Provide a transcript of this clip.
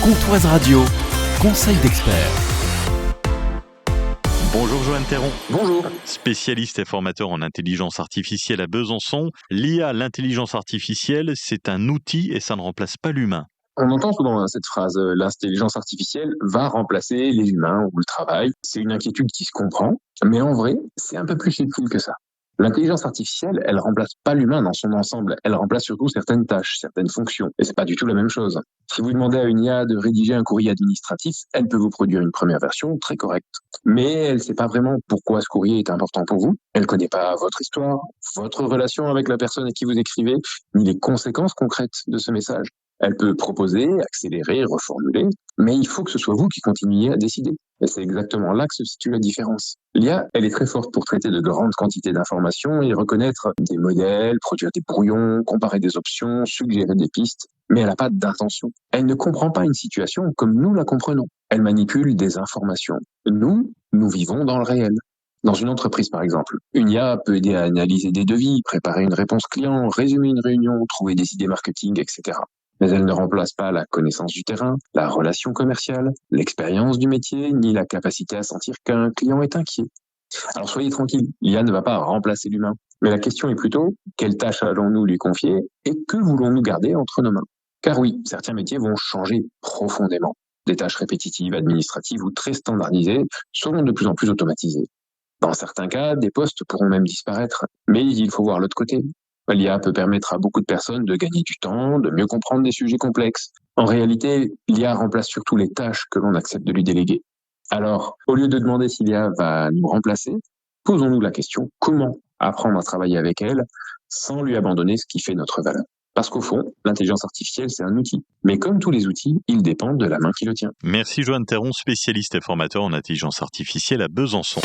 Comptoise Radio, conseil d'experts. Bonjour Joanne Théron. Bonjour. Spécialiste et formateur en intelligence artificielle à Besançon. L'IA, l'intelligence artificielle, c'est un outil et ça ne remplace pas l'humain. On entend souvent cette phrase, l'intelligence artificielle va remplacer les humains ou le travail. C'est une inquiétude qui se comprend, mais en vrai, c'est un peu plus subtil que ça. L'intelligence artificielle, elle remplace pas l'humain dans son ensemble, elle remplace surtout certaines tâches, certaines fonctions, et c'est pas du tout la même chose. Si vous demandez à une IA de rédiger un courrier administratif, elle peut vous produire une première version très correcte. Mais elle sait pas vraiment pourquoi ce courrier est important pour vous, elle connaît pas votre histoire, votre relation avec la personne à qui vous écrivez, ni les conséquences concrètes de ce message. Elle peut proposer, accélérer, reformuler, mais il faut que ce soit vous qui continuiez à décider. Et c'est exactement là que se situe la différence. L'IA, elle est très forte pour traiter de grandes quantités d'informations et reconnaître des modèles, produire des brouillons, comparer des options, suggérer des pistes, mais elle n'a pas d'intention. Elle ne comprend pas une situation comme nous la comprenons. Elle manipule des informations. Nous vivons dans le réel. Dans une entreprise, par exemple, une IA peut aider à analyser des devis, préparer une réponse client, résumer une réunion, trouver des idées marketing, etc. Mais elle ne remplace pas la connaissance du terrain, la relation commerciale, l'expérience du métier, ni la capacité à sentir qu'un client est inquiet. Alors soyez tranquille, l'IA ne va pas remplacer l'humain. Mais la question est plutôt, quelles tâches allons-nous lui confier et que voulons-nous garder entre nos mains? Car oui, certains métiers vont changer profondément. Des tâches répétitives, administratives ou très standardisées seront de plus en plus automatisées. Dans certains cas, des postes pourront même disparaître. Mais il faut voir l'autre côté. L'IA peut permettre à beaucoup de personnes de gagner du temps, de mieux comprendre des sujets complexes. En réalité, l'IA remplace surtout les tâches que l'on accepte de lui déléguer. Alors, au lieu de demander si l'IA va nous remplacer, posons-nous la question comment apprendre à travailler avec elle sans lui abandonner ce qui fait notre valeur. Parce qu'au fond, l'intelligence artificielle, c'est un outil. Mais comme tous les outils, il dépend de la main qui le tient. Merci Joanne Théron, spécialiste et formateur en intelligence artificielle à Besançon.